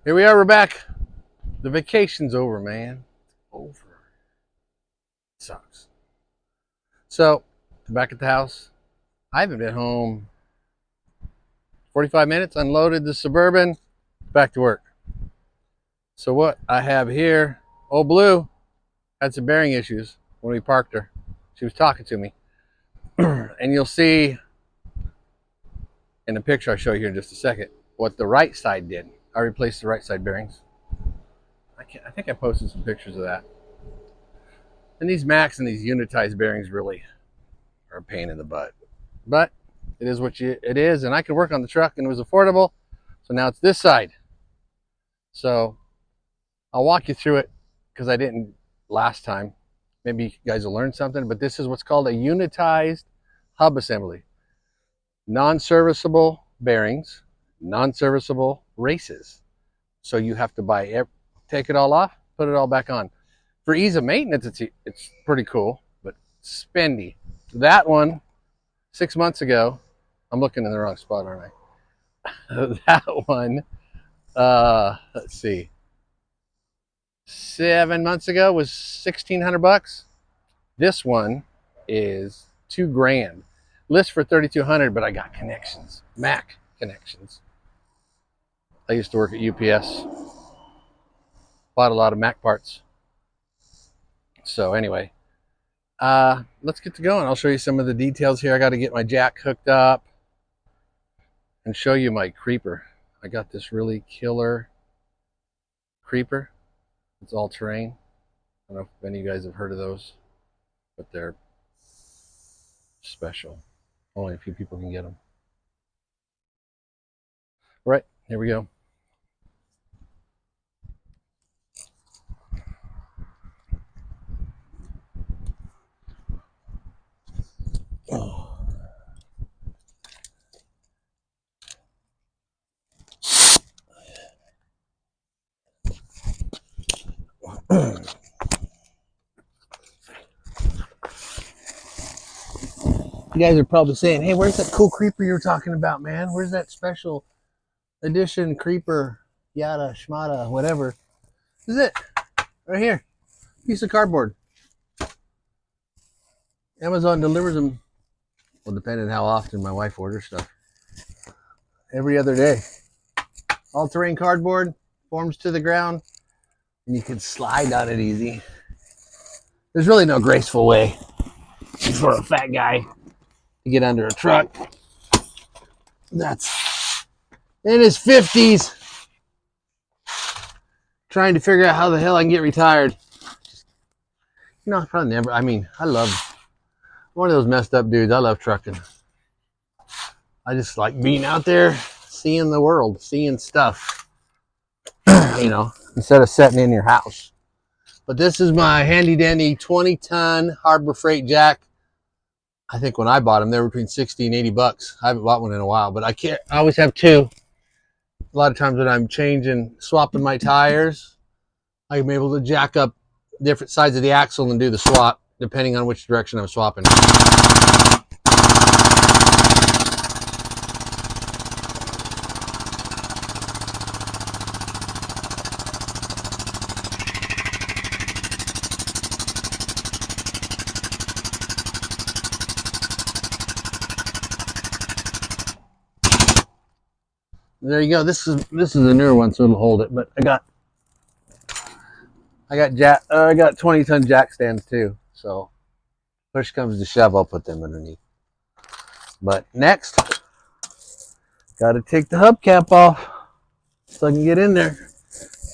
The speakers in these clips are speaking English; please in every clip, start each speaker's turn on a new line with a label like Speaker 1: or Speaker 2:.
Speaker 1: Here we are, we're back. The vacation's over, man. Over. It sucks. So, back at the house. I haven't been home 45 minutes, unloaded the Suburban, back to work. So what I have here, old Blue had some bearing issues when we parked her. She was talking to me. And you'll see in the picture I show you here in just a second what the right side did. I replaced the right side bearings. I think I posted some pictures of that. And these Macks and these unitized bearings really are a pain in the butt. But it is what it is, and I could work on the truck and it was affordable. So now it's this side. So I'll walk you through it because I didn't last time. Maybe you guys will learn something, but this is what's called a unitized hub assembly. Non-serviceable bearings, non-serviceable races. So you have to take it all off, put it all back on. For ease of maintenance, it's pretty cool, but spendy. That one, 6 months ago, I'm looking in the wrong spot, aren't I? That one, let's see, 7 months ago was $1,600. This one is $2,000. List for $3,200, but I got connections, Mack connections. I used to work at UPS. Bought a lot of Mack parts. So anyway, let's get to going. I'll show you some of the details here. I got to get my jack hooked up and show you my creeper. I got this really killer creeper. It's all terrain. I don't know if any of you guys have heard of those, but they're special. Only a few people can get them. All right, here we go. Oh. You guys are probably saying, hey, where's that cool creeper you were talking about, man? Where's that special edition creeper, yada, shmada, whatever? This is it, right here. Piece of cardboard. Amazon delivers them, well, depending on how often my wife orders stuff. Every other day. All-terrain cardboard, forms to the ground, and you can slide on it easy. There's really no graceful way for a fat guy to get under a truck that's in his 50s trying to figure out how the hell I can get retired. You know, I probably never, I mean, I'm one of those messed up dudes. I love trucking. I just like being out there, seeing the world, seeing stuff, you know, instead of sitting in your house. But this is my handy dandy 20-ton Harbor Freight jack. I think when I bought them, they were between 60 and 80 bucks. I haven't bought one in a while, but I always have two. A lot of times when I'm swapping my tires, I'm able to jack up different sides of the axle and do the swap, depending on which direction I'm swapping. There you go. This is a newer one, so it'll hold it. But I got 20-ton jack stands too. So push comes to shove, I'll put them underneath. But next, got to take the hubcap off so I can get in there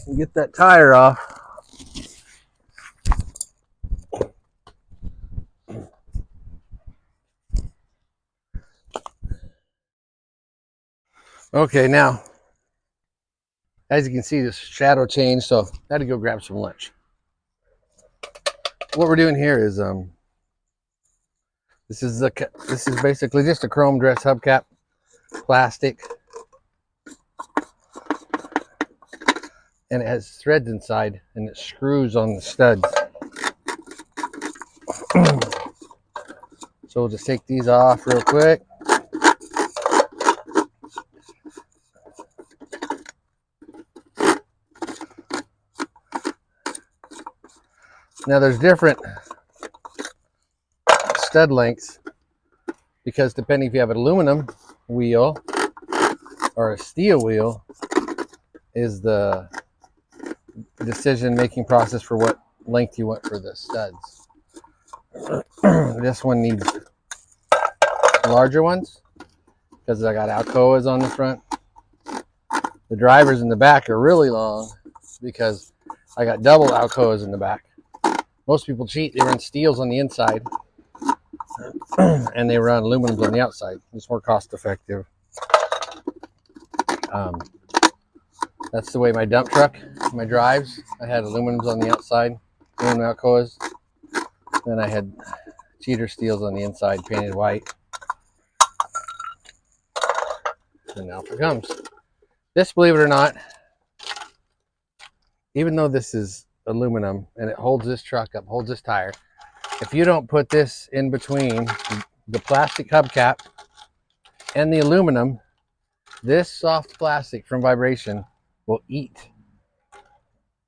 Speaker 1: and get that tire off. Okay, now, as you can see, this shadow changed, so I had to go grab some lunch. What we're doing here is this is basically just a chrome dress hubcap, plastic, and it has threads inside, and it screws on the studs. So we'll just take these off real quick. Now there's different stud lengths because depending if you have an aluminum wheel or a steel wheel is the decision-making process for what length you want for the studs. This one needs larger ones because I got Alcoas on the front. The drivers in the back are really long because I got double Alcoas in the back. Most people cheat. They run steels on the inside and they run aluminums on the outside. It's more cost effective. That's the way my dump truck, my drives, I had aluminums on the outside, aluminum Alcoas. Then I had cheater steels on the inside, painted white. And now it comes. This, believe it or not, even though this is aluminum and it holds this truck up, holds this tire, if you don't put this in between the plastic hubcap and the aluminum, this soft plastic from vibration will eat.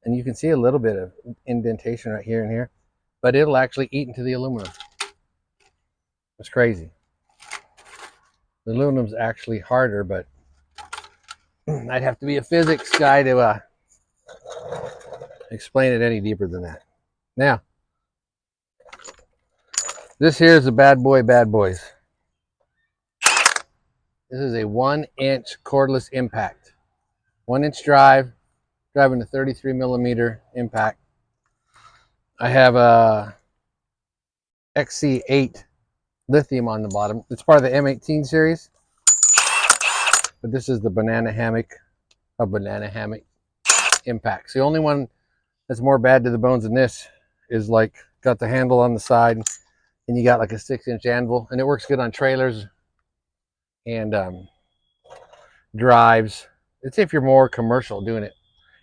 Speaker 1: And you can see a little bit of indentation right here and here, but it'll actually eat into the aluminum. It's crazy. The aluminum's actually harder, but I'd have to be a physics guy to explain it any deeper than that. Now, this here is a bad boy, bad boys. This is a 1-inch cordless impact. 1-inch drive, driving a 33 millimeter impact. I have a XC8 lithium on the bottom. It's part of the M18 series, but this is the banana hammock impacts. The only one that's more bad to the bones than this is like got the handle on the side and you got like a 6-inch anvil, and it works good on trailers and drives. It's if you're more commercial doing it.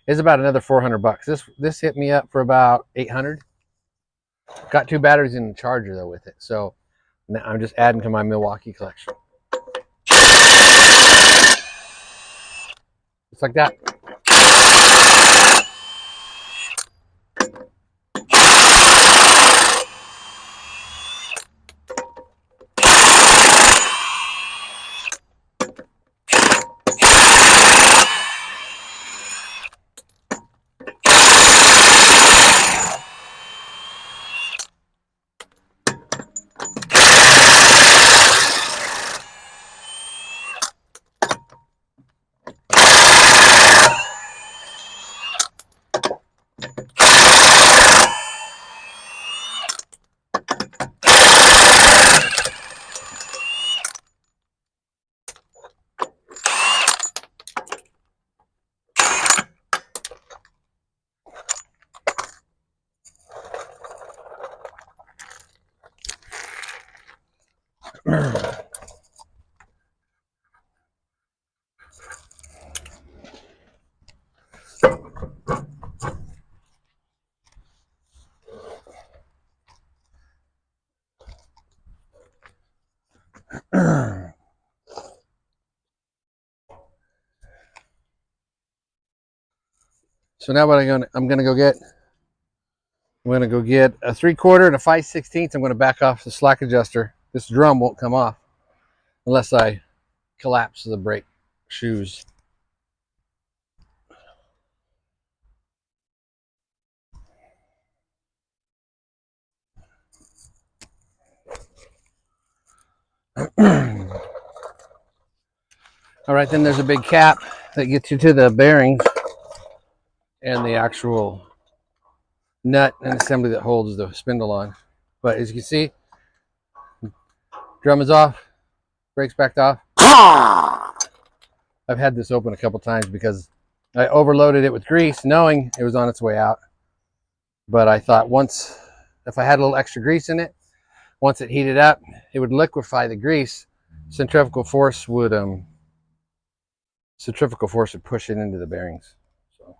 Speaker 1: It's about another $400. This hit me up for about $800. Got 2 batteries in the charger though with it, so now I'm just adding to my Milwaukee collection. Just like that. So now what I'm gonna go get a 3/4 and a 5/16. I'm gonna back off the slack adjuster. This drum won't come off unless I collapse the brake shoes. All right, then there's a big cap that gets you to the bearings and the actual nut and assembly that holds the spindle on. But as you can see, drum is off, brakes backed off. I've had this open a couple times because I overloaded it with grease knowing it was on its way out. But I thought if I had a little extra grease in it, once it heated up, it would liquefy the grease. Centrifugal force would push it into the bearings. So.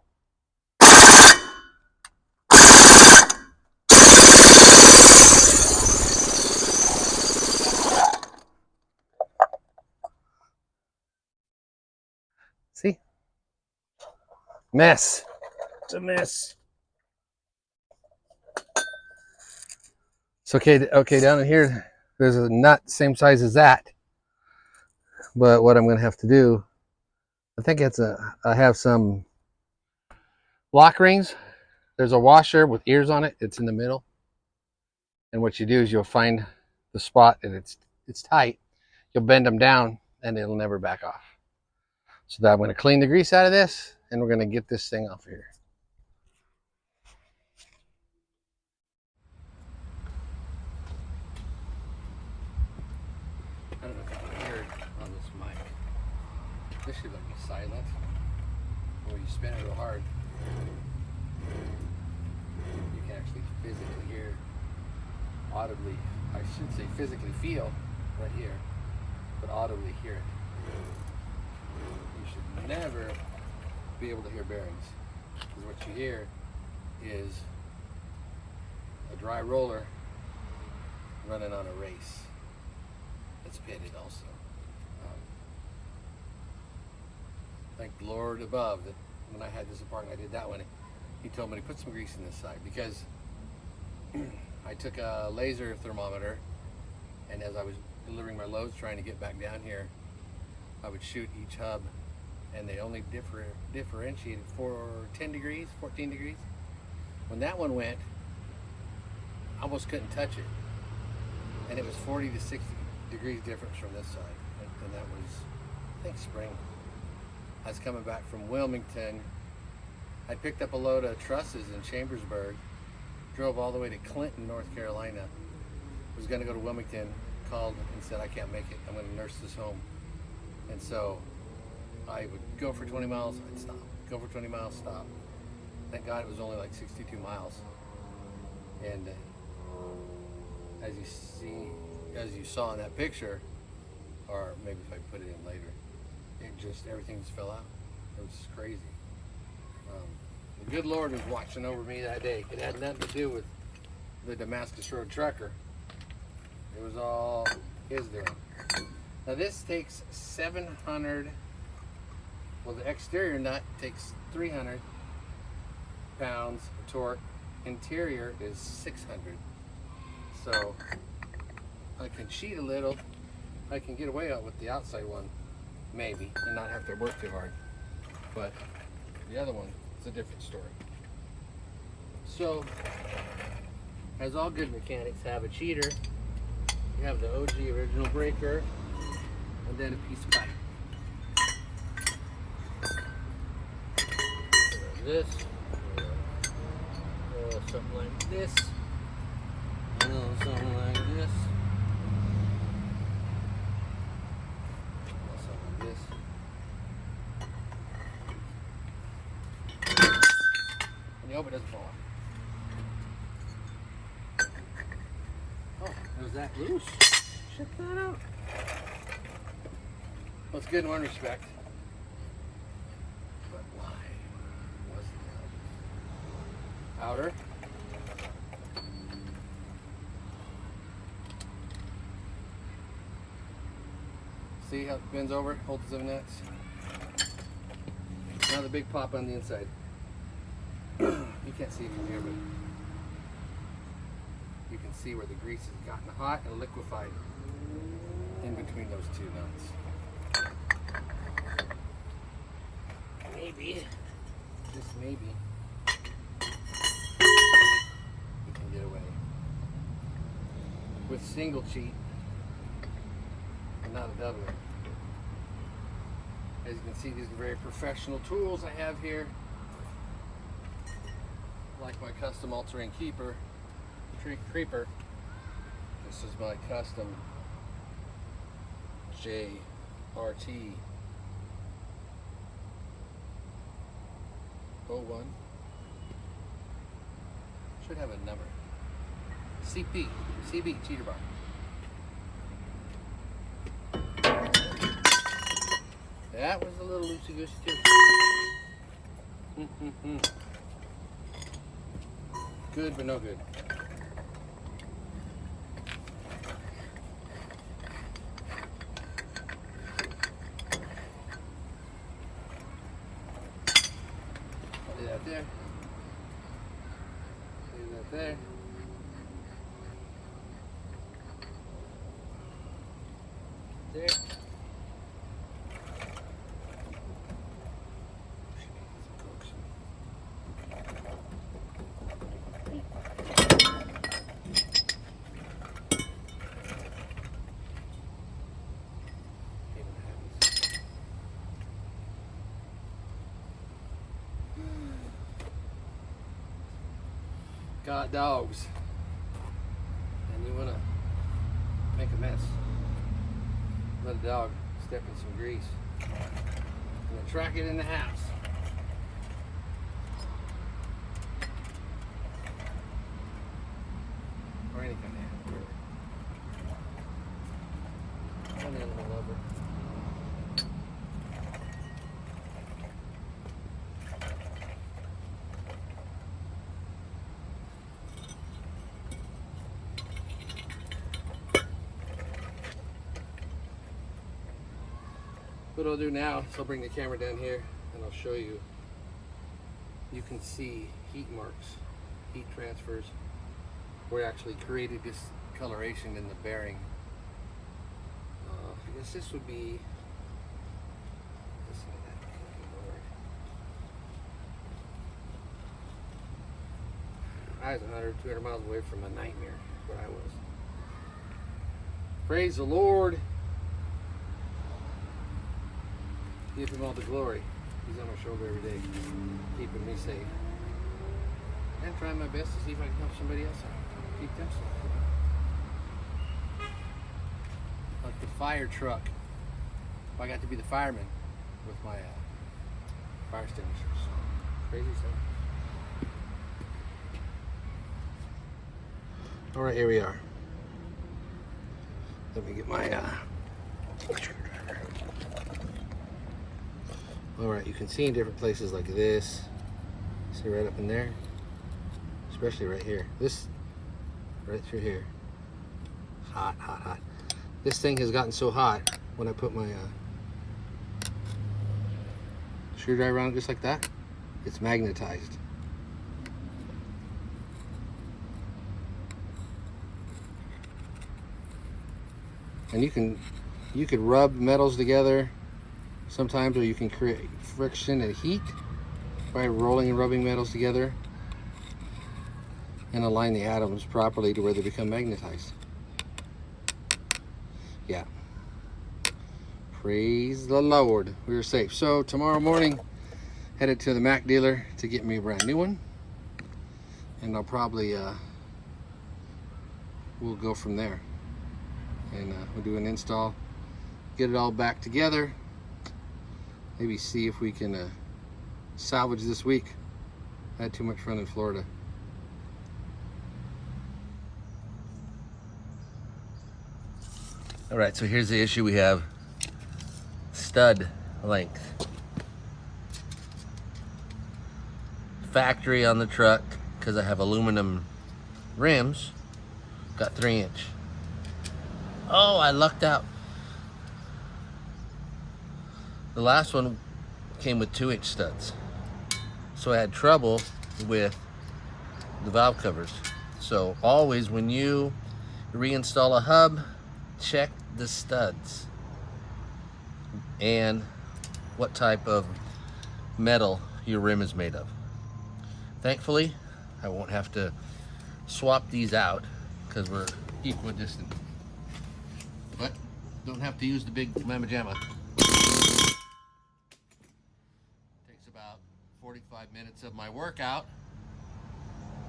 Speaker 1: See? Mess. It's a mess. So okay, down in here, there's a nut same size as that. But what I'm going to have to do, I think I have some lock rings. There's a washer with ears on it. It's in the middle. And what you do is you'll find the spot and it's tight. You'll bend them down and it'll never back off. So that I'm going to clean the grease out of this and we're going to get this thing off here. I don't know if you can hear it on this mic. This should be silent. Or you spin it real hard, you can actually physically hear, audibly, I should say physically feel right here, but audibly hear it. You should never be able to hear bearings, because what you hear is a dry roller running on a race. It's pitted also. Thank the Lord above that when I had this apartment, I did that one. He told me to put some grease in this side because I took a laser thermometer, and as I was delivering my loads trying to get back down here, I would shoot each hub and they only differentiated for 10 degrees, 14 degrees. When that one went, I almost couldn't touch it. And it was 40 to 60 degrees difference from this side. And that was, I think, spring. I was coming back from Wilmington. I picked up a load of trusses in Chambersburg, drove all the way to Clinton, North Carolina. Was gonna go to Wilmington, called and said, I can't make it. I'm gonna nurse this home. And so I would go for 20 miles, I'd stop. Go for 20 miles, stop. Thank God it was only like 62 miles. And as you saw in that picture, or maybe if I put it in later, everything just fell out. It was crazy. The good Lord was watching over me that day. It had nothing to do with the Damascus Road trucker. It was all his doing. Now this takes 700, well, the exterior nut takes 300 pounds of torque. Interior is 600. So I can cheat a little. I can get away with the outside one, maybe, and not have to work too hard. But the other one is a different story. So, as all good mechanics have a cheater, you have the OG original breaker, and then a piece of pipe. This, something like this, something like this. Hope it doesn't fall off. Oh, was that loose? Check that out. Well, it's good in one respect. But why was it outer? See how it bends over, holds the nuts. Now the big pop on the inside. You can't see it from here, but you can see where the grease has gotten hot and liquefied in between those two nuts. Maybe, just maybe, we can get away with single cheat and not a doubler. As you can see, these are very professional tools I have here. Like my custom all-terrain creeper. This is my custom JRT 01. Should have a number. CB cheater bar. That was a little loosey-goosey too. Good, but no good. I'll do that there. Do that there. there. Got dogs, and you want to make a mess. Let a dog step in some grease and then track it in the house. Or any kind of animal, really. One animal lover. What I'll do now is I'll bring the camera down here and I'll show you. You can see heat marks, heat transfers, where it actually created this coloration in the bearing. I guess this would be this side. I was 100, 200 miles away from a nightmare. That's what I was. Praise the Lord. Give him all the glory. He's on my shoulder every day, keeping me safe. And trying my best to see if I can help somebody else out. Keep them safe. Like the fire truck. I got to be the fireman with my fire extinguishers. Crazy stuff. Alright, here we are. Let me get my Alright, you can see in different places like this. See right up in there? Especially right here. This, right through here. Hot, hot, hot. This thing has gotten so hot when I put my screwdriver on it just like that, it's magnetized. And you could rub metals together sometimes, or you can create friction and heat by rolling and rubbing metals together and align the atoms properly to where they become magnetized. Yeah. Praise the Lord. We are safe. So tomorrow morning, headed to the Mack dealer to get me a brand new one. And I'll probably, we'll go from there. And we'll do an install, get it all back together. Maybe see if we can salvage this week. I had too much fun in Florida. All right, so here's the issue we have. Stud length. Factory on the truck, because I have aluminum rims, got 3-inch. Oh, I lucked out. The last one came with 2-inch studs. So I had trouble with the valve covers. So always when you reinstall a hub, check the studs and what type of metal your rim is made of. Thankfully, I won't have to swap these out because we're equidistant. But don't have to use the big mamma jamma. Takes about 45 minutes of my workout.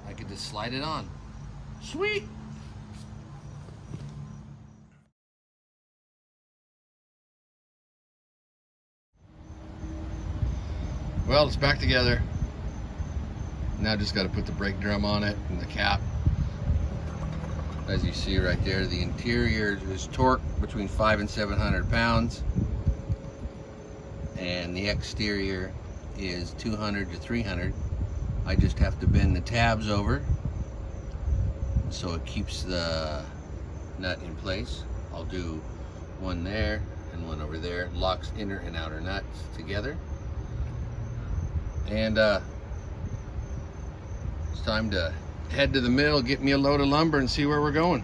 Speaker 1: I could just slide it on. Sweet! Well, it's back together. Now just got to put the brake drum on it and the cap. As you see right there, the interior is torque between 500 and 700 pounds. And the exterior is 200 to 300. I just have to bend the tabs over so it keeps the nut in place. I'll do one there and one over there. It locks inner and outer nuts together. And it's time to head to the mill, get me a load of lumber and see where we're going.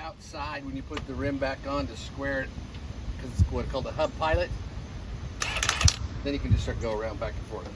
Speaker 1: outside when you put the rim back on to square it, because it's what's called a hub pilot. Then you can just start go around back and forth.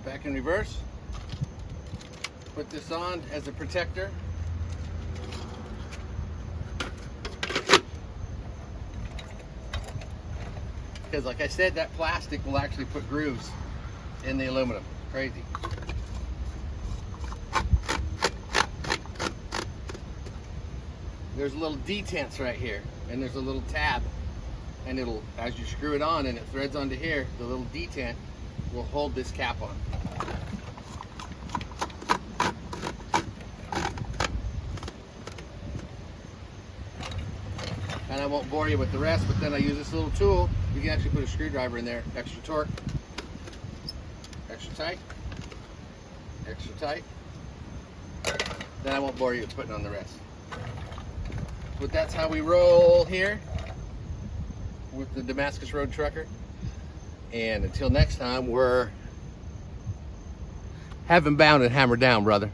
Speaker 1: Back in reverse. Put this on as a protector. Because like I said, that plastic will actually put grooves in the aluminum. Crazy. There's a little detents right here, and there's a little tab, and it'll, as you screw it on and it threads onto here, the little detent will hold this cap on. And I won't bore you with the rest, but then I use this little tool. You can actually put a screwdriver in there, extra torque, extra tight, extra tight. Then I won't bore you with putting on the rest. But that's how we roll here with the Damascus Road Trucker. And until next time, we're heaven bound and hammer down, brother.